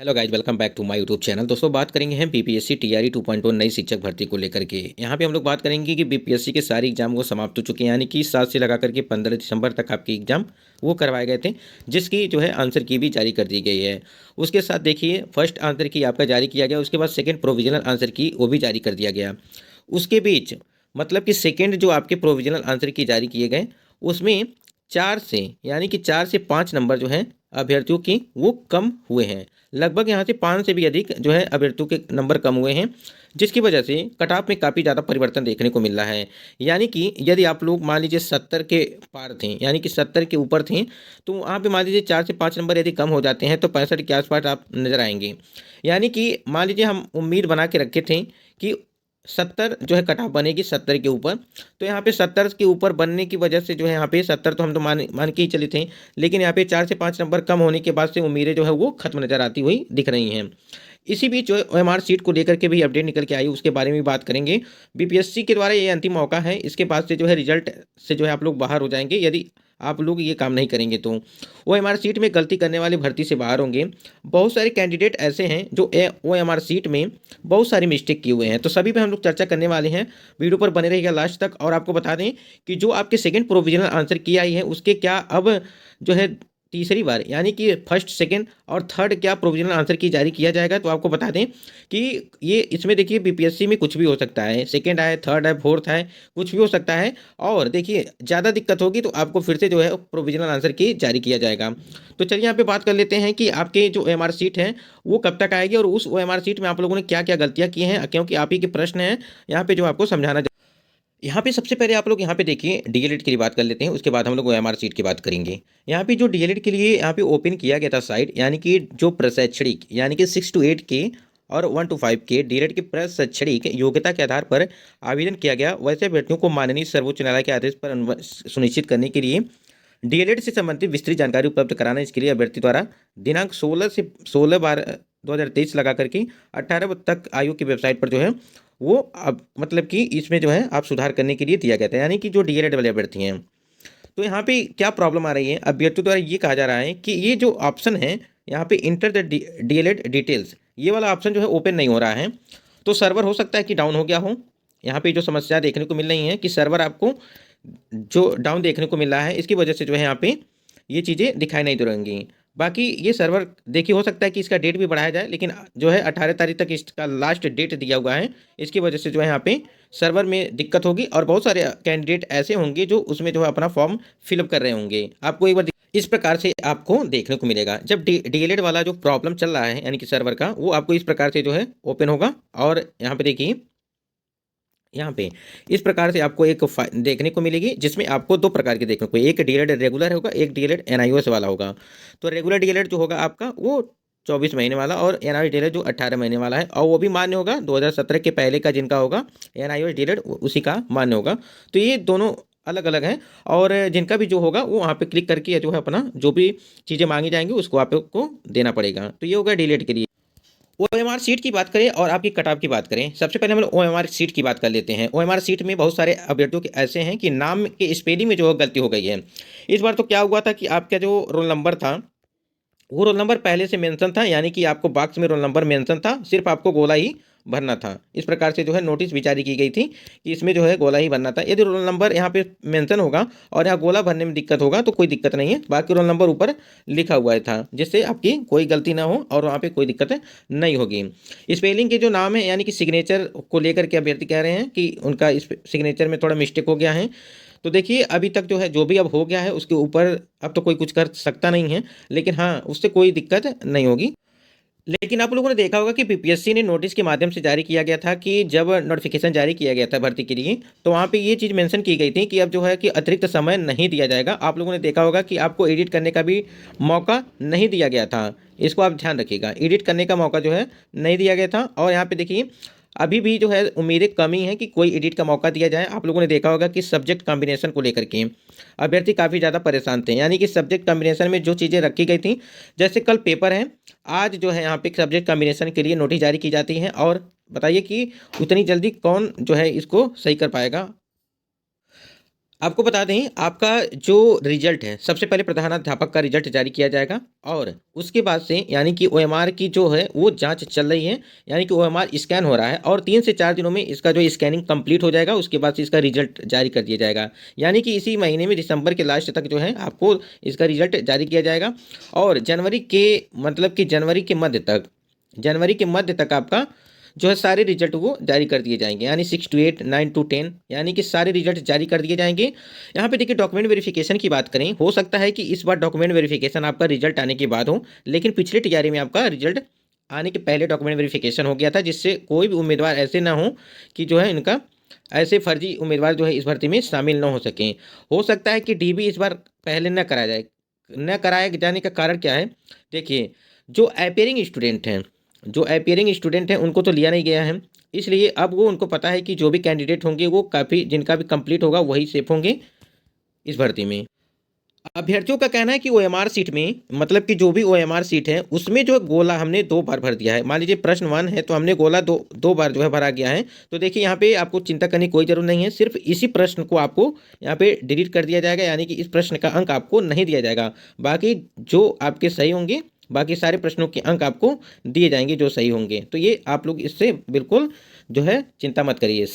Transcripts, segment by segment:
Hello guys, welcome back to my YouTube channel. दोस्तों, बात करेंगे हम बीपीएससी टीआरई 2.0 नई शिक्षक भर्ती को लेकर के। यहाँ पे हम लोग बात करेंगे कि बीपीएससी के सारे एग्जाम वो समाप्त हो चुके हैं, यानी कि 7 से लगा करके 15 दिसंबर तक आपके एग्जाम वो करवाए गए थे, जिसकी जो है आंसर की भी जारी कर दी गई है। उसके साथ देखिए, फर्स्ट आंसर की आपका जारी किया गया, उसके बाद सेकेंड प्रोविजनल आंसर की वो भी जारी कर दिया गया। उसके बीच मतलब कि सेकेंड जो आपके प्रोविजनल आंसर की जारी किए गए, उसमें 4 से यानी कि 4 से 5 नंबर जो हैं अभ्यर्थियों की वो कम हुए हैं। लगभग यहाँ से 5 से भी अधिक जो है अभ्यर्थियों के नंबर कम हुए हैं, जिसकी वजह से कट ऑफ में काफ़ी ज़्यादा परिवर्तन देखने को मिल रहा है। यानी कि यदि आप लोग मान लीजिए 70 के पार थे, यानी कि 70 के ऊपर थे, तो वहाँ पे मान लीजिए 4 से 5 नंबर यदि कम हो जाते हैं तो 65 के आसपास आप नजर आएंगे। यानी कि मान लीजिए हम उम्मीद बना के रखे थे कि 70 जो है कट ऑफ बनेगी 70 के ऊपर, तो यहाँ पे 70 के ऊपर बनने की वजह से जो है यहाँ पे 70 तो हम तो मान के ही चले थे, लेकिन यहाँ पे 4 से 5 नंबर कम होने के बाद से उम्मीदें जो है वो खत्म नजर आती हुई दिख रही हैं। इसी बीच जो है ओएमआर सीट को लेकर के भी अपडेट निकल के आई, उसके बारे में भी बात करेंगे। बीपीएससी के द्वारा ये अंतिम मौका है, इसके बाद से जो है रिजल्ट से जो है आप लोग बाहर हो जाएंगे यदि आप लोग ये काम नहीं करेंगे तो। ओएमआर सीट में गलती करने वाले भर्ती से बाहर होंगे। बहुत सारे कैंडिडेट ऐसे हैं जो ओएमआर सीट में बहुत सारी मिस्टेक किए हुए हैं, तो सभी पे हम लोग चर्चा करने वाले हैं। वीडियो पर बने रहिएगा लास्ट तक। और आपको बता दें कि जो आपके सेकंड प्रोविजनल आंसर की आई है, उसके क्या अब जो है तीसरी बार यानी कि फर्स्ट सेकंड और थर्ड क्या प्रोविजनल आंसर की जारी किया जाएगा। तो आपको बता दें कि ये इसमें देखिए बीपीएससी में कुछ भी हो सकता है, सेकंड है, थर्ड है, फोर्थ है, कुछ भी हो सकता है। और देखिए ज़्यादा दिक्कत होगी तो आपको फिर से जो है प्रोविजनल आंसर की जारी किया जाएगा। तो चलिए यहाँ पे बात कर लेते हैं कि आपके जो ओएमआर सीट है वो कब तक आएगी और उस ओएमआर सीट में आप लोगों ने क्या क्या गलतियाँ की हैं, क्योंकि आप ही के प्रश्न हैं यहाँ पे जो आपको समझाना। यहाँ पे सबसे पहले आप लोग यहाँ पे देखिए डीएलएड की बात कर लेते हैं, उसके बाद हम लोग ओएमआर सीट की बात करेंगे। यहाँ पे जो डीएलएड के लिए यहाँ पे ओपन किया गया था साइट, यानी कि जो प्रशैक्षणिक यानी कि 6 to 8 के और 1 to 5 के डीएलएड के प्रशैक्षणिक योग्यता के आधार पर आवेदन किया गया, वैसे अभ्यर्थियों को माननीय सर्वोच्च न्यायालय के आदेश पर सुनिश्चित करने के लिए डीएलएड से संबंधित विस्तृत जानकारी उपलब्ध कराना, इसके लिए अभ्यर्थी द्वारा दिनांक 16/12/2023 लगा करके 18 तक आयोग की वेबसाइट पर जो है वो अब मतलब कि इसमें जो है आप सुधार करने के लिए दिया गया था, यानी कि जो डीएलएड वाले अभ्यर्थी हैं। तो यहाँ पे क्या प्रॉब्लम आ रही है, अभ्यर्थियों द्वारा ये कहा जा रहा है कि ये जो ऑप्शन है यहाँ पे इंटर द डीएलएड डिटेल्स, ये वाला ऑप्शन जो है ओपन नहीं हो रहा है। तो सर्वर हो सकता है कि डाउन हो गया हो। यहाँ पे जो समस्या देखने को मिल रही है कि सर्वर आपको जो डाउन देखने को मिल रहा है, इसकी वजह से जो है यहाँ पे ये चीज़ें दिखाई नहीं दे रहेंगी। बाकी ये सर्वर देखिए हो सकता है कि इसका डेट भी बढ़ाया जाए, लेकिन जो है 18 तारीख तक इसका लास्ट डेट दिया हुआ है, इसकी वजह से जो है यहाँ पे सर्वर में दिक्कत होगी और बहुत सारे कैंडिडेट ऐसे होंगे जो उसमें जो है अपना फॉर्म फिलअप कर रहे होंगे। आपको एक बार इस प्रकार से आपको देखने को मिलेगा जब डीएलएड वाला जो प्रॉब्लम चल रहा है यानी कि सर्वर का, वो आपको इस प्रकार से जो है ओपन होगा। और यहाँ पे देखिए यहाँ पे इस प्रकार से आपको एक देखने को मिलेगी, जिसमें आपको 2 प्रकार के देखने को, एक डीएलएड रेगुलर होगा, एक डीएलएड एनआईओएस वाला होगा। तो रेगुलर डीएलएड जो होगा आपका वो 24 महीने वाला, और एनआईओएस डीएलएड जो 18 महीने वाला है, और वो भी मान्य होगा 2017 के पहले का जिनका होगा एनआईओएस डीएलएड उसी का मान्य होगा। तो ये दोनों अलग अलग हैं, और जिनका भी जो होगा वो वहाँ पे क्लिक करके जो है अपना जो भी चीज़ें मांगी जाएंगी उसको आपको देना पड़ेगा। तो ये होगा डीएलएड के लिए। ओएमआर सीट की बात करें और आपकी कट ऑफ की बात करें, सबसे पहले हम लोग ओएमआर सीट की बात कर लेते हैं। ओएमआर सीट में बहुत सारे अभ्यर्थियों के ऐसे हैं कि नाम के स्पेलिंग में जो है गलती हो गई है। इस बार तो क्या हुआ था कि आपका जो रोल नंबर था वो रोल नंबर पहले से मेंशन था, यानी कि आपको बॉक्स में रोल नंबर मेंशन था, सिर्फ आपको गोला ही भरना था। इस प्रकार से जो है नोटिस भी जारी की गई थी कि इसमें जो है गोला ही भरना था। यदि रोल नंबर यहाँ पे मेंशन होगा और यहाँ गोला भरने में दिक्कत होगा तो कोई दिक्कत नहीं है, बाकी रोल नंबर ऊपर लिखा हुआ था, जिससे आपकी कोई गलती ना हो और वहाँ पे कोई दिक्कत नहीं होगी। स्पेलिंग के जो नाम है यानी कि सिग्नेचर को लेकर के अभ्यर्थी कह रहे हैं कि उनका इस सिग्नेचर में थोड़ा मिस्टेक हो गया है। तो देखिए अभी तक जो है जो भी अब हो गया है उसके ऊपर अब तो कोई कुछ कर सकता नहीं है, लेकिन हाँ उससे कोई दिक्कत नहीं होगी। लेकिन आप लोगों ने देखा होगा कि बीपीएससी ने नोटिस के माध्यम से जारी किया गया था कि जब नोटिफिकेशन जारी किया गया था भर्ती के लिए, तो वहाँ पे ये चीज़ मेंशन की गई थी कि अब जो है कि अतिरिक्त समय नहीं दिया जाएगा। आप लोगों ने देखा होगा कि आपको एडिट करने का भी मौका नहीं दिया गया था, इसको आप ध्यान रखिएगा, एडिट करने का मौका जो है नहीं दिया गया था। और यहाँ पे देखिए अभी भी जो है उम्मीदें कमी है कि कोई एडिट का मौका दिया जाए। आप लोगों ने देखा होगा कि सब्जेक्ट कॉम्बिनेशन को लेकर के अभ्यर्थी काफ़ी ज़्यादा परेशान थे, यानी कि सब्जेक्ट कॉम्बिनेशन में जो चीज़ें रखी गई थी, जैसे कल पेपर है, आज जो है यहाँ पे सब्जेक्ट कॉम्बिनेशन के लिए नोटिस जारी की जाती है, और बताइए कि उतनी जल्दी कौन जो है इसको सही कर पाएगा। आपको बता दें, आपका जो रिजल्ट है सबसे पहले प्रधानाध्यापक का रिजल्ट जारी किया जाएगा और उसके बाद से यानी कि ओएमआर की जो है वो जांच चल रही है, यानी कि ओएमआर स्कैन हो रहा है और 3 से 4 दिनों में इसका जो स्कैनिंग कंप्लीट हो जाएगा। उसके बाद से इसका रिजल्ट जारी कर दिया जाएगा, यानी कि इसी महीने में दिसंबर के लास्ट तक जो है आपको इसका रिजल्ट जारी किया जाएगा। और जनवरी के मतलब कि जनवरी के मध्य तक आपका जो है सारे रिजल्ट वो जारी कर दिए जाएंगे, यानी 6 to 8, 9 to 10, यानी कि सारे रिजल्ट जारी कर दिए जाएंगे। यहाँ पे देखिए डॉक्यूमेंट वेरिफिकेशन की बात करें, हो सकता है कि इस बार डॉक्यूमेंट वेरिफिकेशन आपका रिजल्ट आने के बाद हो, लेकिन पिछले टीआरई में आपका रिजल्ट आने के पहले डॉक्यूमेंट वेरिफिकेशन हो गया था, जिससे कोई भी उम्मीदवार ऐसे ना हो कि जो है इनका ऐसे फर्जी उम्मीदवार जो है इस भर्ती में शामिल न हो सकें। हो सकता है कि डीबी इस बार पहले न कराया जाए। न कराए जाने का कारण क्या है, देखिए जो अपेयरिंग स्टूडेंट हैं उनको तो लिया नहीं गया है, इसलिए अब वो उनको पता है कि जो भी कैंडिडेट होंगे वो काफ़ी जिनका भी कंप्लीट होगा वही सेफ होंगे इस भर्ती में। अभ्यर्थियों का कहना है कि ओएमआर सीट में मतलब कि जो भी ओएमआर सीट है उसमें जो गोला हमने 2 बार भर दिया है। मान लीजिए प्रश्न 1 है तो हमने गोला दो बार जो है भरा गया है। तो देखिए यहाँ पे आपको चिंता करने की कोई जरूरत नहीं है, सिर्फ इसी प्रश्न को आपको यहाँ पे डिलीट कर दिया जाएगा, यानी कि इस प्रश्न का अंक आपको नहीं दिया जाएगा। बाकी जो आपके सही होंगे, बाकी सारे प्रश्नों के अंक आपको दिए जाएंगे जो सही होंगे। तो ये आप लोग इससे बिल्कुल जो है चिंता मत करिए।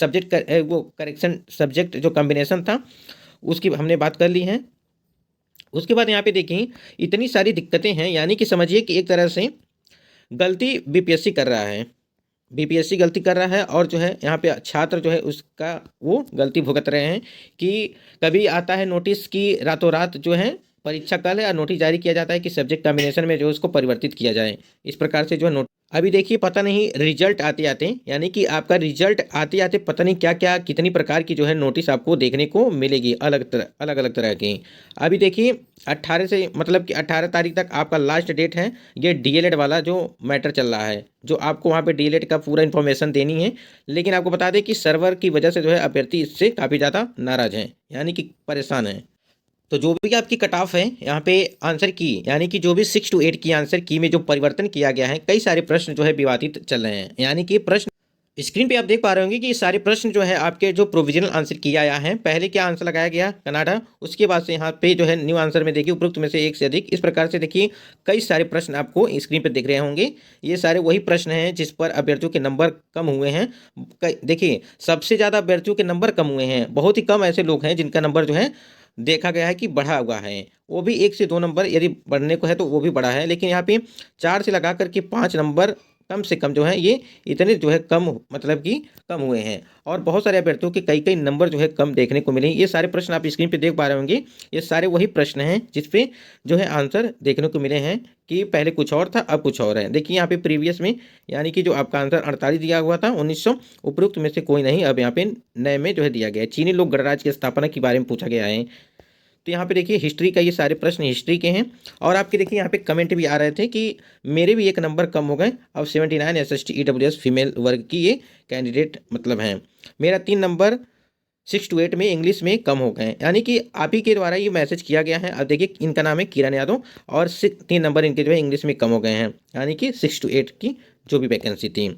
वो करेक्शन सब्जेक्ट जो कॉम्बिनेशन था उसकी हमने बात कर ली है। उसके बाद यहाँ पे देखें इतनी सारी दिक्कतें हैं, यानी कि समझिए कि एक तरह से गलती बीपीएससी कर रहा है, बीपीएससी गलती कर रहा है और जो है यहाँ पे छात्र जो है उसका वो गलती भुगत रहे हैं कि कभी आता है नोटिस की रातों रात जो है परीक्षा कल है और नोटिस जारी किया जाता है कि सब्जेक्ट कॉम्बिनेशन में जो है उसको परिवर्तित किया जाए। इस प्रकार से जो है नोट अभी देखिए पता नहीं रिजल्ट आते आते यानी कि आपका रिजल्ट आते आते पता नहीं क्या क्या कितनी प्रकार की जो है नोटिस आपको देखने को मिलेगी अलग अलग तरह की। अभी देखिए 18 से मतलब कि 18 तारीख तक आपका लास्ट डेट है। ये डीएलएड वाला जो मैटर चल रहा है, जो आपको वहाँ पे डीएलएड का पूरा इन्फॉर्मेशन देनी है, लेकिन आपको बता दें कि सर्वर की वजह से जो है अभ्यर्थी इससे काफ़ी ज़्यादा नाराज हैं, यानी कि परेशान हैं। तो जो भी आपकी कट ऑफ है यहाँ पे आंसर की, यानी कि जो भी 6 to 8 की आंसर की में जो परिवर्तन किया गया है, कई सारे प्रश्न जो है विवादित चल रहे हैं। यानी कि प्रश्न स्क्रीन पे आप देख पा रहे होंगे कि ये सारे प्रश्न जो है आपके जो प्रोविजनल आंसर किया आया है, पहले क्या आंसर लगाया गया कनाडा, उसके बाद से यहाँ पे जो है न्यू आंसर में देखिए उपरोक्त में से एक से अधिक, इस प्रकार से देखिए कई सारे प्रश्न आपको स्क्रीन पर दिख रहे होंगे। ये सारे वही प्रश्न हैं जिस पर अभ्यर्थियों के नंबर कम हुए हैं। देखिए सबसे ज़्यादा अभ्यर्थियों के नंबर कम हुए हैं, बहुत ही कम ऐसे लोग हैं जिनका नंबर जो है देखा गया है कि बढ़ा हुआ है, वो भी 1 से 2 नंबर यदि बढ़ने को है तो वो भी बढ़ा है, लेकिन यहाँ पे 4 से लगा करके 5 नंबर कम से कम जो है ये इतने जो है कम मतलब कि कम हुए हैं। और बहुत सारे अभ्यर्थियों के कई नंबर जो है कम देखने को मिले। ये सारे प्रश्न आप स्क्रीन पे देख पा रहे होंगे, ये सारे वही प्रश्न हैं जिसपे जो है आंसर देखने को मिले हैं कि पहले कुछ और था अब कुछ और है। देखिए यहाँ पे प्रीवियस में यानी कि जो आपका आंसर 48 दिया हुआ था 1900, उपरोक्त में से कोई नहीं, अब यहाँ पे नए में जो है दिया गया है। चीनी लोक गणराज्य की स्थापना के बारे में पूछा गया है। तो यहाँ पे देखिए हिस्ट्री का, ये सारे प्रश्न हिस्ट्री के हैं। और आपके देखिए यहाँ पे कमेंट भी आ रहे थे कि मेरे भी 1 नंबर कम हो गए, अब 79 SST EWS फीमेल वर्ग की ये कैंडिडेट मतलब हैं। मेरा 3 नंबर 6 to 8 में इंग्लिश में कम हो गए, यानी कि आप ही के द्वारा ये मैसेज किया गया है। अब देखिए इनका नाम है किरण यादव और 3 नंबर इनके जो है इंग्लिश में कम हो गए हैं, यानी कि 6 to 8 की जो भी वैकेंसी थी।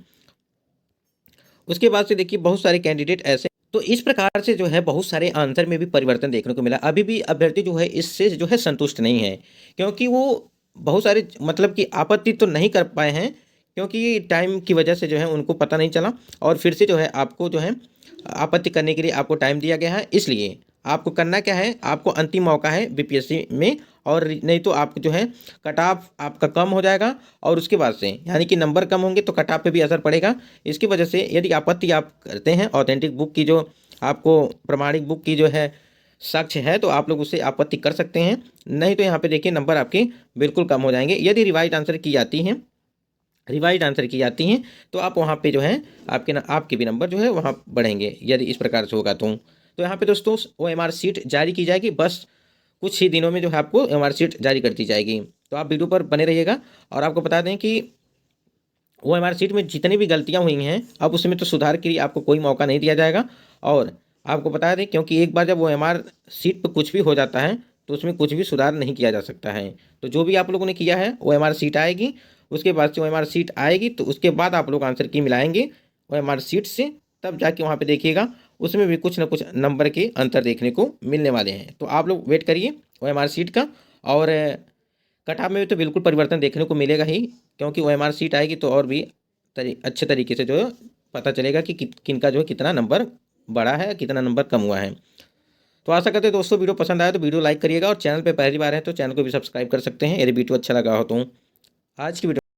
उसके बाद से देखिए बहुत सारे कैंडिडेट ऐसे, तो इस प्रकार से जो है बहुत सारे आंसर में भी परिवर्तन देखने को मिला। अभी भी अभ्यर्थी जो है इससे जो है संतुष्ट नहीं है, क्योंकि वो बहुत सारे मतलब कि आपत्ति तो नहीं कर पाए हैं, क्योंकि टाइम की वजह से जो है उनको पता नहीं चला और फिर से जो है आपको जो है आपत्ति करने के लिए आपको टाइम दिया गया है। इसलिए आपको करना क्या है, आपको अंतिम मौका है बीपीएससी में, और नहीं तो आप जो है कट ऑफ आपका कम हो जाएगा और उसके बाद से यानी कि नंबर कम होंगे तो कट ऑफ पे भी असर पड़ेगा। इसकी वजह से यदि आपत्ति आप करते हैं ऑथेंटिक बुक की, जो आपको प्रमाणिक बुक की जो है साक्ष्य है, तो आप लोग उससे आपत्ति कर सकते हैं। नहीं तो यहाँ पे देखिए नंबर आपके बिल्कुल कम हो जाएंगे। यदि रिवाइज आंसर की जाती हैं तो आप वहाँ पे जो है आपके भी नंबर जो है वहाँ बढ़ेंगे, यदि इस प्रकार से होगा तो यहाँ पे दोस्तों OMR सीट जारी की जाएगी, बस कुछ ही दिनों में जो है आपको OMR सीट जारी कर दी जाएगी। तो आप वीडियो पर बने रहिएगा। और आपको बता दें कि OMR सीट में जितनी भी गलतियाँ हुई हैं अब उसमें तो सुधार के लिए आपको कोई मौका नहीं दिया जाएगा। और आपको बता दें क्योंकि एक बार जब OMR सीट पर कुछ भी हो जाता है तो उसमें कुछ भी सुधार नहीं किया जा सकता है। तो जो भी आप लोगों ने किया है OMR सीट आएगी, उसके बाद से OMR सीट आएगी तो उसके बाद आप लोग आंसर की मिलाएंगे OMR सीट से, तब जाके वहाँ पे देखिएगा उसमें भी कुछ ना कुछ नंबर के अंतर देखने को मिलने वाले हैं। तो आप लोग वेट करिए OMR शीट का, और कट ऑफ में भी तो बिल्कुल परिवर्तन देखने को मिलेगा ही, क्योंकि OMR शीट आएगी तो और भी अच्छे तरीके से जो है पता चलेगा कि किनका जो है कितना नंबर बढ़ा है, कितना नंबर कम हुआ है। तो आशा करते हैं दोस्तों वीडियो पसंद आया तो वीडियो लाइक करिएगा, और चैनल पे पहली बार है तो चैनल को भी सब्सक्राइब कर सकते हैं यदि वीडियो अच्छा लगा हो तो। आज की वीडियो